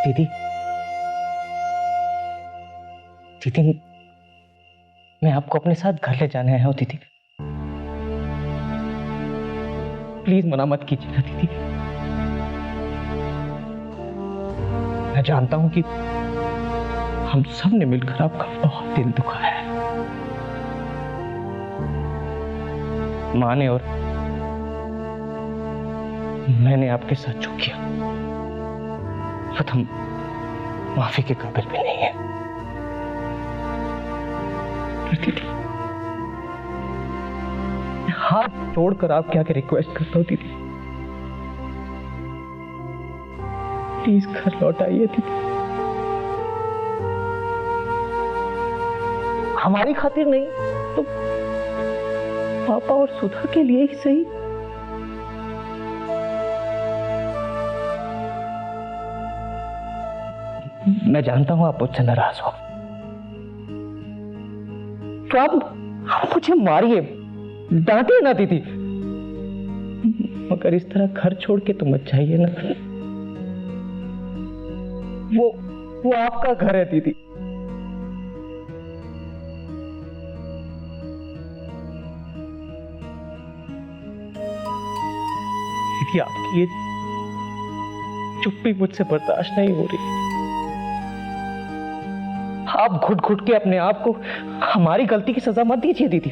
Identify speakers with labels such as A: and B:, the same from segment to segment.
A: दीदी दीदी, मैं आपको अपने साथ घर ले जाने आया हूँ दीदी। प्लीज मना मत कीजिएगा दीदी। मैं जानता हूं कि हम सब ने मिलकर आपका बहुत दिल दुखाया है। माँ ने और मैंने आपके साथ जो किया वो हम माफी के काबिल भी नहीं है। दीदी, हाथ जोड़कर आपके आगे रिक्वेस्ट करता हूं दीदी, प्लीज घर लौट आइए दीदी। हमारी खातिर नहीं तो पापा और सुधा के लिए ही सही। मैं जानता हूं आप मुझसे नाराज हो, तो आप मुझे मारिए, डांटिए ना दीदी, मगर इस तरह घर छोड़ के तो मत जाइए ना। वो आपका घर है दीदी। दीदी, आपकी ये चुप्पी मुझसे बर्दाश्त नहीं हो रही। आप घुट घुट के अपने आप को हमारी गलती की सजा मत दीजिए दीदी।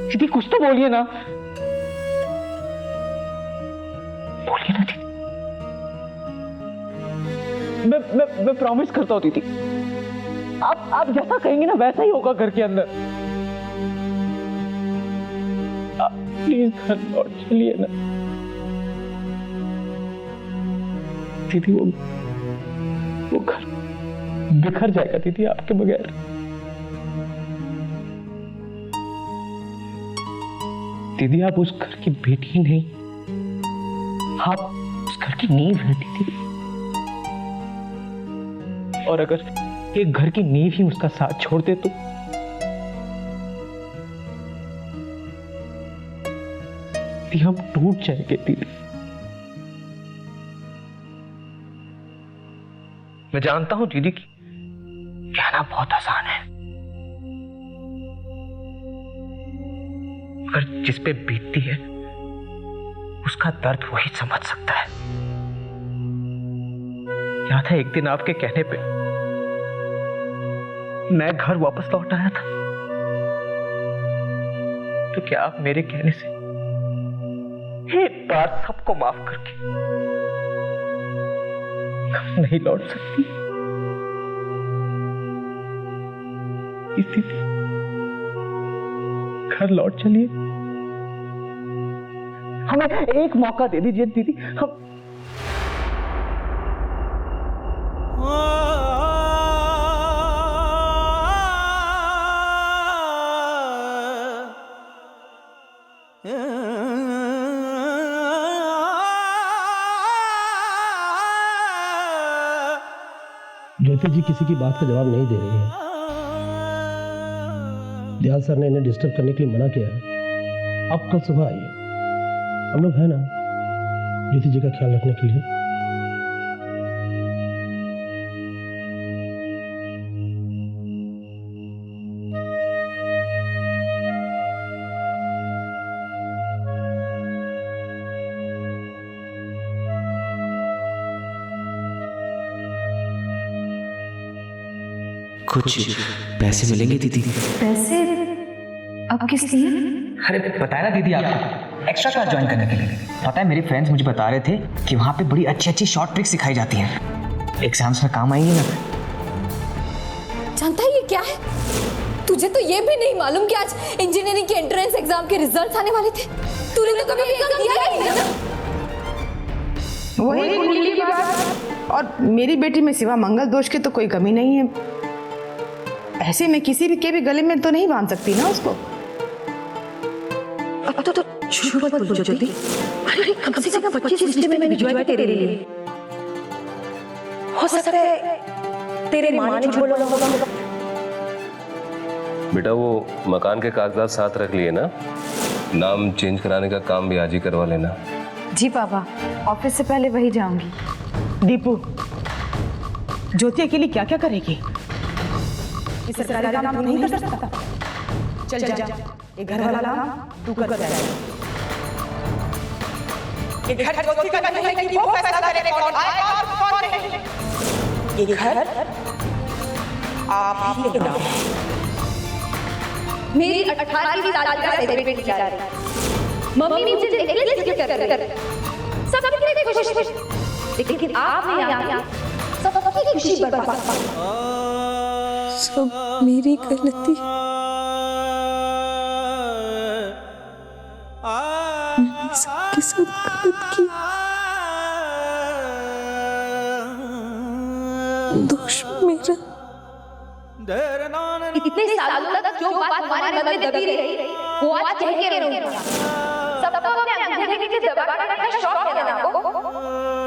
A: दीदी कुछ तो बोलिए ना, बोलिए ना दीदी। मैं प्रॉमिस करता हूं दीदी, आप जैसा कहेंगे ना वैसा ही होगा घर के अंदर। आप प्लीज घर लौट चलिए ना दीदी। वो घर बिखर जाएगा दीदी आपके बगैर। दीदी, आप उस घर की बेटी नहीं, आप उस घर की नींव है दीदी। और अगर एक घर की नींव ही उसका साथ छोड़ दे तो हम टूट जाएंगे दीदी। मैं जानता हूं दीदी कि कहना बहुत आसान है, मगर जिस पे बीतती है उसका दर्द वही समझ सकता है। याद है एक दिन आपके कहने पे मैं घर वापस लौट आया था, तो क्या आप मेरे कहने से एक बार सबको माफ करके घर नहीं लौट सकती? दीदी, घर लौट चलिए, हमें एक मौका दे दीजिए दीदी। हम
B: ज्योति जी किसी की बात का जवाब नहीं दे रही है। दयाल सर ने इन्हें डिस्टर्ब करने के लिए मना किया है। आप कल सुबह आइए, हम लोग है ना ज्योति जी का ख्याल रखने के लिए।
C: कुछ पैसे मिलेंगे दीदी?
D: पैसे? अब किस लिए?
C: अरे बताया ना दीदी आपको, एक्स्ट्रा क्लास ज्वाइन करने के लिए। पता है मेरे फ्रेंड्स मुझे बता रहे थे कि वहाँ पे बड़ी अच्छी अच्छी शॉर्ट ट्रिक्स सिखाई जाती हैं, एग्जाम्स में काम आएंगी ना।
D: जानता है ये क्या है? तुझे तो ये भी नहीं मालूम कि आज इंजीनियरिंग के एंट्रेंस एग्जाम के रिजल्ट्स आने वाले थे। तूने तो कभी एग्जाम दिया ही नहीं ना।
E: वही कुंडली की बात। और मेरी बेटी में सिवा मंगल दोष के तो कोई कमी नहीं है। ऐसे में किसी भी के भी गले में तो नहीं बांध सकती ना उसको।
D: अब तो झूठ मत बोल ज्योति। अरे कम से कम 25 रिश्ते में मैंने भिजवाए तेरे लिए। हो सकता है तेरे माँ ने झूठ बोला होगा।
F: बेटा वो मकान के कागजात साथ रख लिए ना, नाम चेंज कराने का काम भी आज ही करवा लेना।
G: जी पापा, ऑफिस से पहले वही जाऊंगी।
E: दीपू, ज्योति अकेली क्या क्या करेगी? इस सरकारी काम तू नहीं कर सकता। चल जा, ये घर वाला काम तू कर जाएगा। ये घर ज्योति का नहीं है कि वो फैसला करे कौन आएगा और कौन नहीं। ये घर आप ही के नाम है।
D: मेरी 18वीं सालगिरह सेलिब्रेट की जा रही है। मम्मी मुझे नेकलेस गिफ्ट कर रही है। सब करने की कोशिश, लेकिन आपने यहाँ सबकी खुशी बर्बाद। सब मेरी गलती। मैंने सबके साथ गलत किया। दोष मेरा। इतने सालों तक जो बात हमारे मन में दबी रही वो आज कह के रहूंगा। सबको अपने अंधेरे के दबा का शौक है ना आपको?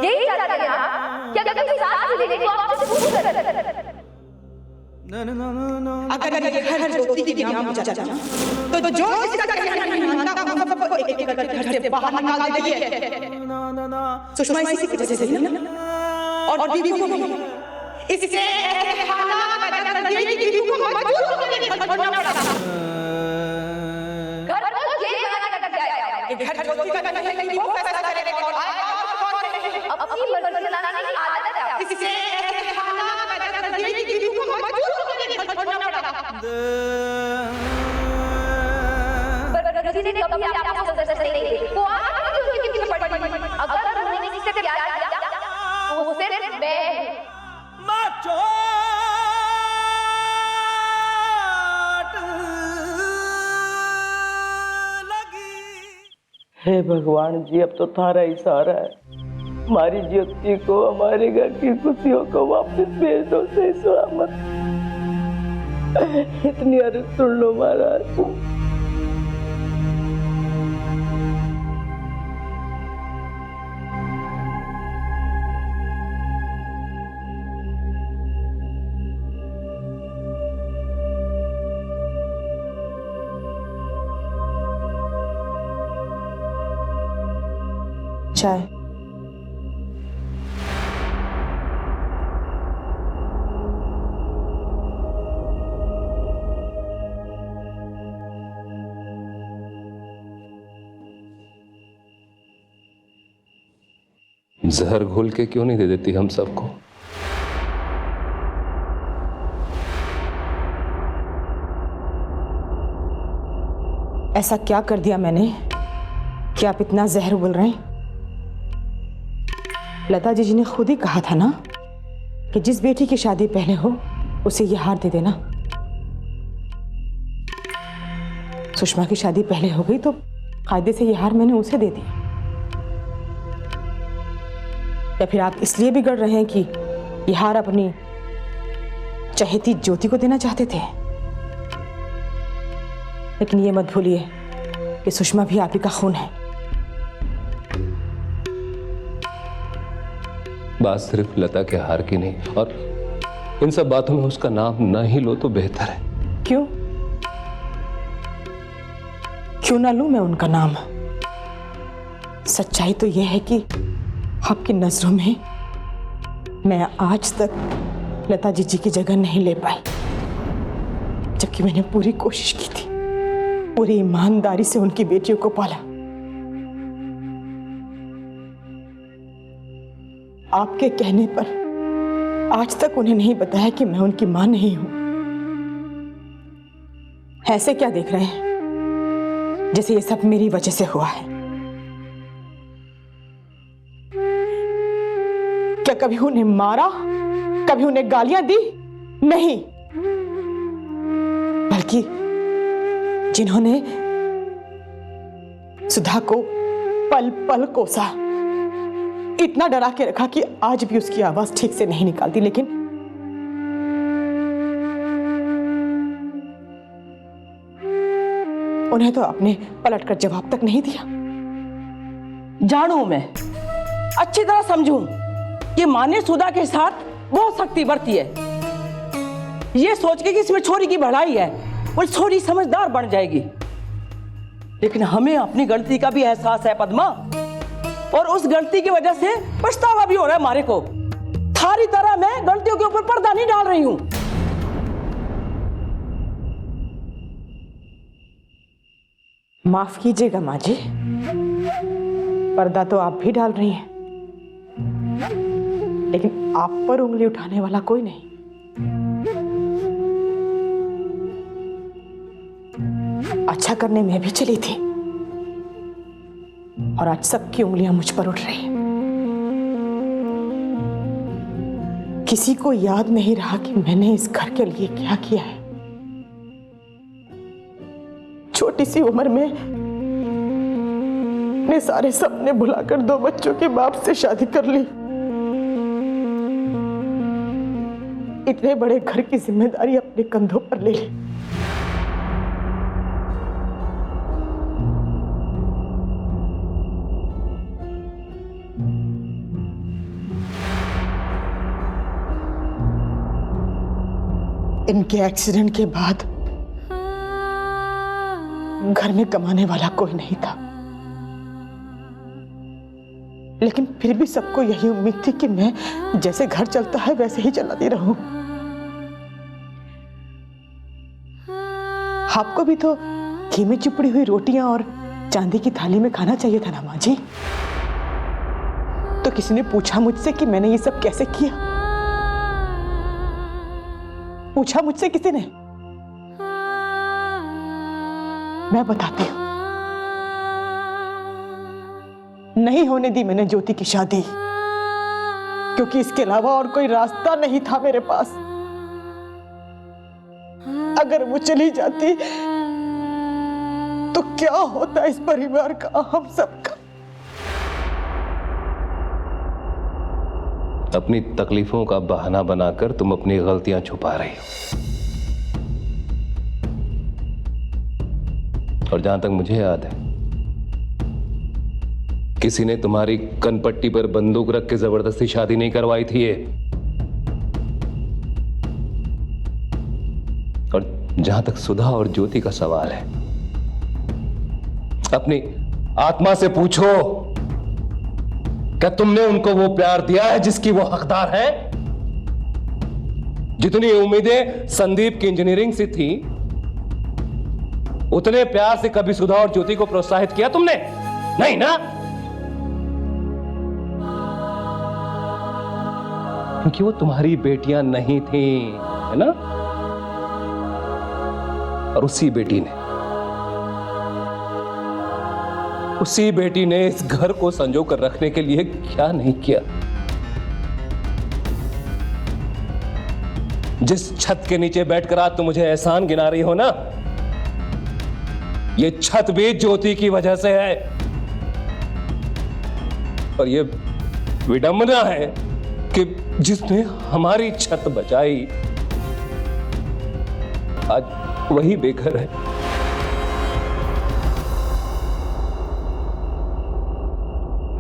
D: यही चाहते हैं ना? क्या कभी साथ लेने को आपसे पूछ रहे थे?
E: अगर ये घर ज्योति के नाम हो जाता तो जो इसका कहना नहीं मानता वो सबको एक एक करके घर से बाहर निकाल देगी। सुषमा इसी की वजह से ना, और दीदी को भी इससे हालात पैदा कर दिए कि दीदी को मजबूर होकर घर छोड़ना पड़ा।
D: घर को ये बना कर जाएगा।
E: ये घर ज्योति का नहीं है कि वो फैसला करे कौन आएगा और कौन नहीं।
D: अपनी मर्जी चलाने की आदत है।
E: इससे हालात पैदा कर दिए कि दीदी को मजबूर होकर घर छोड़ना पड़ा।
D: पर किसी ने कभी आपको सजा नहीं दी। वो आप जो उसके पीछे पड़ी। अगर उन्होंने किसी से प्यार किया वो सिर्फ मैं।
G: हे भगवान जी, अब तो थारा ही सहारा है। हमारी ज्योति को हमारे घर की खुशियों को वापस भेज दो सही सलामत। इतनी अर्ज सुन लो महाराज।
E: चाय।
F: जहर घोल के क्यों नहीं दे देती हम सबको?
E: ऐसा क्या कर दिया मैंने कि आप इतना जहर बोल रहे हैं? लता जी ने खुद ही कहा था ना कि जिस बेटी की शादी पहले हो उसे ये हार दे देना। सुषमा की शादी पहले हो गई तो कायदे से ये हार मैंने उसे दे दिया। या फिर आप इसलिए बिगड़ रहे हैं कि ये हार अपनी चहेती ज्योति को देना चाहते थे? लेकिन ये मत भूलिए कि सुषमा भी आप ही का खून है।
F: बात सिर्फ लता के हार की नहीं, और इन सब बातों में उसका नाम ना ही लो तो बेहतर है।
E: क्यों ना लूं मैं उनका नाम? सच्चाई तो यह है कि आपकी नजरों में मैं आज तक लता जी की जगह नहीं ले पाई, जबकि मैंने पूरी कोशिश की थी, पूरी ईमानदारी से उनकी बेटियों को पाला। आपके कहने पर आज तक उन्हें नहीं बताया कि मैं उनकी मां नहीं हूं। ऐसे क्या देख रहे हैं जैसे ये सब मेरी वजह से हुआ है? क्या कभी उन्हें मारा, कभी उन्हें गालियां दी? नहीं, बल्कि जिन्होंने सुधा को पल पल कोसा, इतना डरा के रखा कि आज भी उसकी आवाज ठीक से नहीं निकालती, लेकिन उन्हें तो आपने पलटकर जवाब तक नहीं दिया।
G: जानू मैं अच्छी तरह समझूं कि मां ने सुधा के साथ बहुत सख्ती बरती है, ये सोच के कि इसमें छोरी की बढ़ाई है और छोरी समझदार बन जाएगी। लेकिन हमें अपनी गलती का भी एहसास है पद्मा, और उस गलती की वजह से पछतावा भी हो रहा है हमारे को। तुम्हारी तरह मैं गलतियों के ऊपर पर्दा नहीं डाल रही हूं।
E: माफ कीजिएगा माँ जी, पर्दा तो आप भी डाल रही हैं, लेकिन आप पर उंगली उठाने वाला कोई नहीं। अच्छा करने में भी चली थी और आज सबकी उंगलियां मुझ पर उठ रही हैं। किसी को याद नहीं रहा कि मैंने इस घर के लिए क्या किया है। छोटी सी उम्र में अपने सारे सपने भुलाकर 2 बच्चों के बाप से शादी कर ली। इतने बड़े घर की जिम्मेदारी अपने कंधों पर ले ली। इनके एक्सीडेंट के बाद घर में कमाने वाला कोई नहीं था, लेकिन फिर भी सबको यही उम्मीद थी कि मैं जैसे घर चलता है वैसे ही चलाती रहूं। आपको भी तो घी में चुपड़ी हुई रोटियां और चांदी की थाली में खाना चाहिए था ना माँ जी। तो किसी ने पूछा मुझसे कि मैंने ये सब कैसे किया? पूछा मुझसे किसी ने? मैं बताती हूं। नहीं होने दी मैंने ज्योति की शादी, क्योंकि इसके अलावा और कोई रास्ता नहीं था मेरे पास। अगर वो चली जाती तो क्या होता इस परिवार का, हम सबका।
F: अपनी तकलीफों का बहाना बनाकर तुम अपनी गलतियां छुपा रही हो। और जहां तक मुझे याद है, किसी ने तुम्हारी कनपट्टी पर बंदूक रख के जबरदस्ती शादी नहीं करवाई थी ये। और जहां तक सुधा और ज्योति का सवाल है, अपनी आत्मा से पूछो, क्या तुमने उनको वो प्यार दिया है जिसकी वो हकदार है? जितनी उम्मीदें संदीप की इंजीनियरिंग से थी, उतने प्यार से कभी सुधा और ज्योति को प्रोत्साहित किया तुमने? नहीं ना? क्योंकि वो तुम्हारी बेटियां नहीं थी, है ना? और उसी बेटी ने इस घर को संजो कर रखने के लिए क्या नहीं किया। जिस छत के नीचे बैठकर आज तुम मुझे एहसान गिना रही हो ना, ये छत भी ज्योति की वजह से है। और ये विडंबना है कि जिसने हमारी छत बचाई, आज वही बेघर है।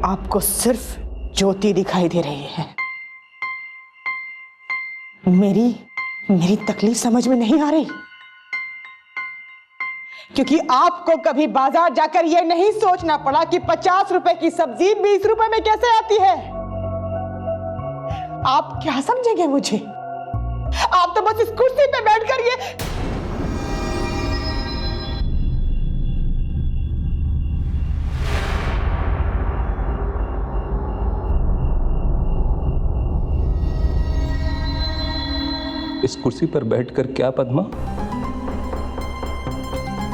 E: आपको सिर्फ ज्योति दिखाई दे रही है। मेरी तकलीफ समझ में नहीं आ रही, क्योंकि आपको कभी बाजार जाकर यह नहीं सोचना पड़ा कि 50 रुपए की सब्जी 20 रुपए में कैसे आती है। आप क्या समझेंगे मुझे? आप तो बस इस कुर्सी पे बैठकर ये
F: इस कुर्सी पर बैठकर क्या पद्मा?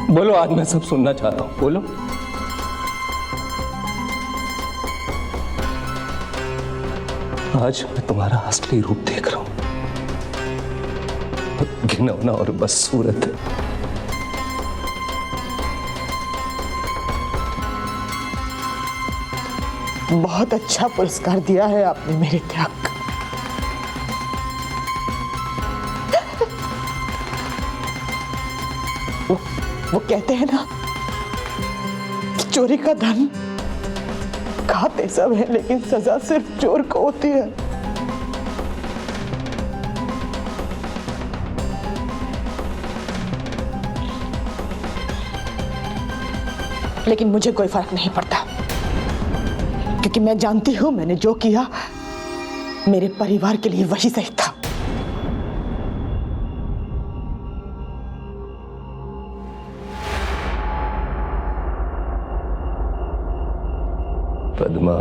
F: बोलो, आज मैं सब सुनना चाहता हूं, बोलो। आज मैं तुम्हारा असली रूप देख रहा हूं, घिनौना और बदसूरत।
E: बहुत अच्छा पुरस्कार दिया है आपने मेरे त्याग का। वो कहते हैं ना कि चोरी का धन खाते सब है, लेकिन सजा सिर्फ चोर को होती है। लेकिन मुझे कोई फर्क नहीं पड़ता, क्योंकि मैं जानती हूं मैंने जो किया मेरे परिवार के लिए वही सही था।
F: पद्मा,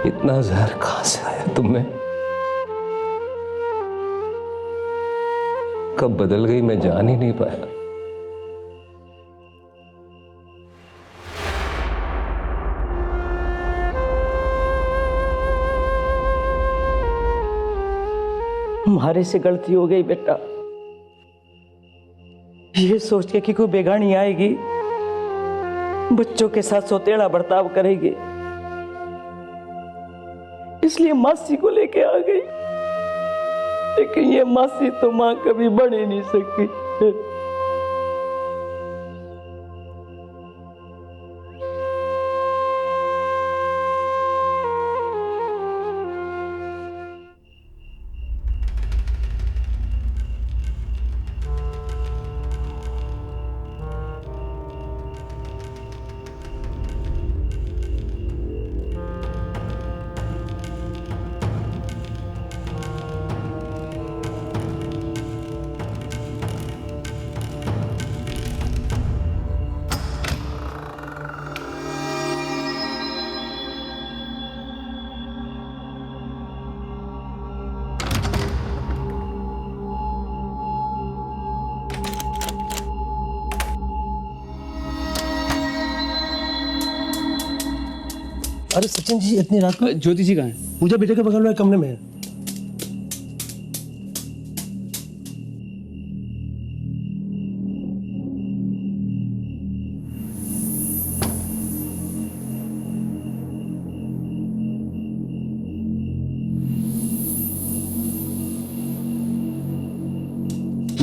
F: इतना जहर कहां से आया तुम में? कब बदल गई मैं जान ही नहीं पाया।
G: हमारे से गलती हो गई बेटा। ये सोच के कि कोई बेगानी आएगी, बच्चों के साथ सौतेड़ा बर्ताव करेगी, इसलिए मासी को लेके आ गई। लेकिन ये मासी तो मां कभी बढ़ ही नहीं सकती।
B: अरे सचिन जी, इतनी रात को
A: ज्योति जी कहाँ है?
B: पूजा बेटे के बगल में कमरे में है।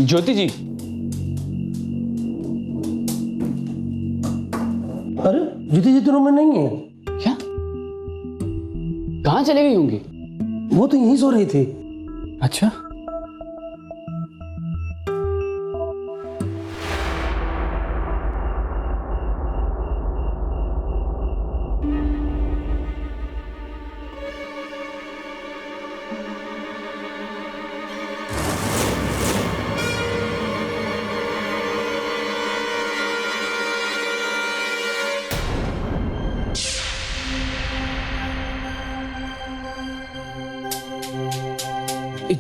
A: ज्योति जी,
B: अरे ज्योति जी तो रूम में नहीं है।
A: क्या? कहाँ चले गई होंगी?
B: वो तो यहीं सो रही थी।
A: अच्छा,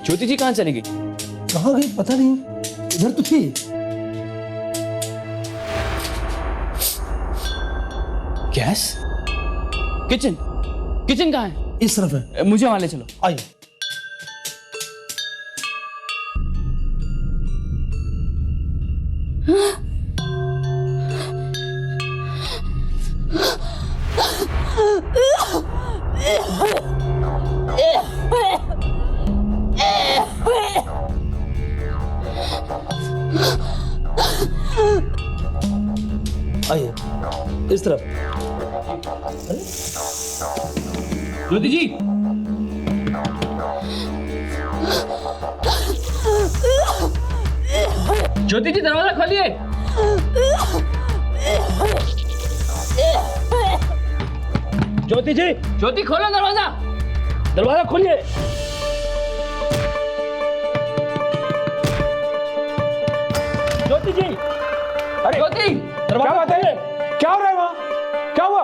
A: ज्योति जी कहाँ चली गई?
B: कहाँ गई पता नहीं, इधर तो थी।
A: गैस? किचन? किचन कहाँ है?
B: इस तरफ है।
A: मुझे वहां ले चलो।
B: आइए। आइए इस तरफ।
A: ज्योति जी, ज्योति जी दरवाजा खोलिए।
B: ज्योति जी,
A: ज्योति खोलो दरवाजा।
B: दरवाजा खोलिए। ज्योति जी, अरे
A: ज्योति,
B: क्या बात है? क्या हो रहा है वहाँ? क्या हुआ?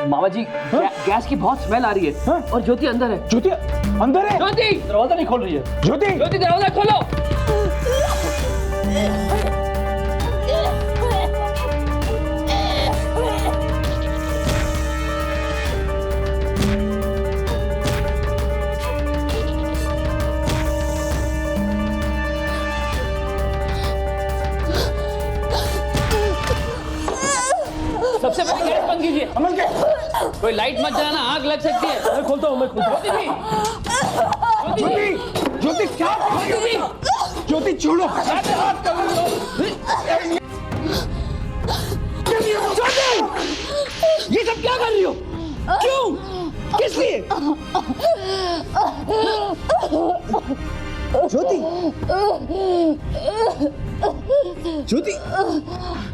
A: मामा जी, गैस की बहुत स्मेल आ रही है।
B: हाँ?
A: और ज्योति अंदर है।
B: ज्योति अंदर है?
A: ज्योति,
B: दरवाजा नहीं खोल रही है। ज्योति,
A: ज्योति दरवाजा खोलो। सबसे पहले गैस बंद कीजिए।
B: अमन के
A: कोई लाइट मत जलाना, आग लग सकती है।
B: मैं खोलता हूँ, मैं खोलता हूँ। ज्योति, ज्योति क्या? ज्योति छोड़ो।
G: ये सब क्या कर रही हो? क्यों? किस लिए?
B: ज्योति ज्योति,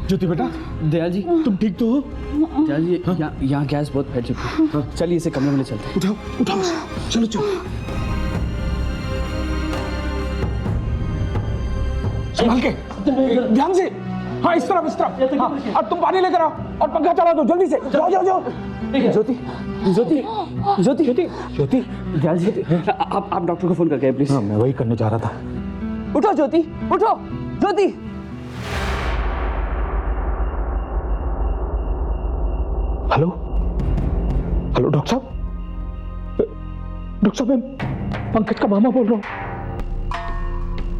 B: ज्योति बेटा,
H: दयाल जी
B: तुम ठीक तो हो?
H: दयाल जी यहाँ गैस बहुत फैल चुकी है। चलिए इसे कमरे में ले चलते हैं।
B: उठाओ उठाओ, चलो चलो। संभाल के, ध्यान से। हाँ इस तरफ, इस तरफ। हाँ, और तुम पानी लेकर आओ और पंखा चला दो जल्दी से। जाओ जाओ जाओ।
H: ज्योति ज्योति ज्योति ज्योति ज्योति दयाल जी आप डॉक्टर को फोन करके प्लीज।
B: हाँ मैं वही करने जा रहा था।
G: उठो ज्योति, उठो ज्योति।
B: हेलो हेलो डॉक्टर साहब, डॉक्टर साहब मैं पंकज का मामा बोल रहा हूँ,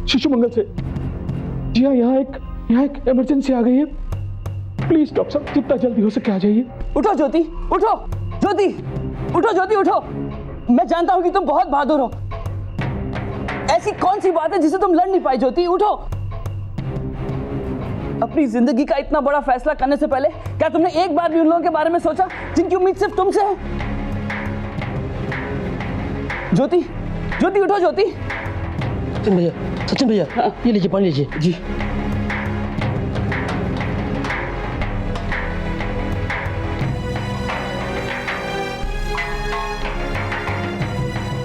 B: शिशु मंगल से। जी हाँ, यहाँ एक इमरजेंसी आ गई है। प्लीज डॉक्टर साहब जितना जल्दी हो सके आ जाइए।
G: उठो ज्योति, उठो ज्योति, उठो ज्योति, उठो। मैं जानता हूं कि तुम बहुत बहादुर हो। ऐसी कौन सी बात है जिसे तुम लड़ नहीं पाई ज्योति? उठो। अपनी जिंदगी का इतना बड़ा फैसला करने से पहले क्या तुमने एक बार भी उन लोगों के बारे में सोचा जिनकी उम्मीद सिर्फ तुमसे है? ज्योति, ज्योति उठो ज्योति।
B: सचिन भैया, ये लीजिए पानी लीजिए।
H: जी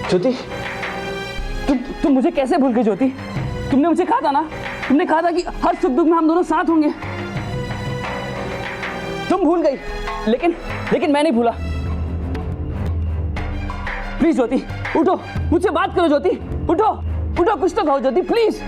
G: ज्योति, तुम मुझे कैसे भूल गई ज्योति? तुमने मुझे कहा था ना, तुमने कहा था कि हर सुख दुख में हम दोनों साथ होंगे। तुम भूल गई, लेकिन मैं नहीं भूला। प्लीज ज्योति उठो, मुझसे बात करो ज्योति। उठो उठो, कुछ तो कहो ज्योति प्लीज।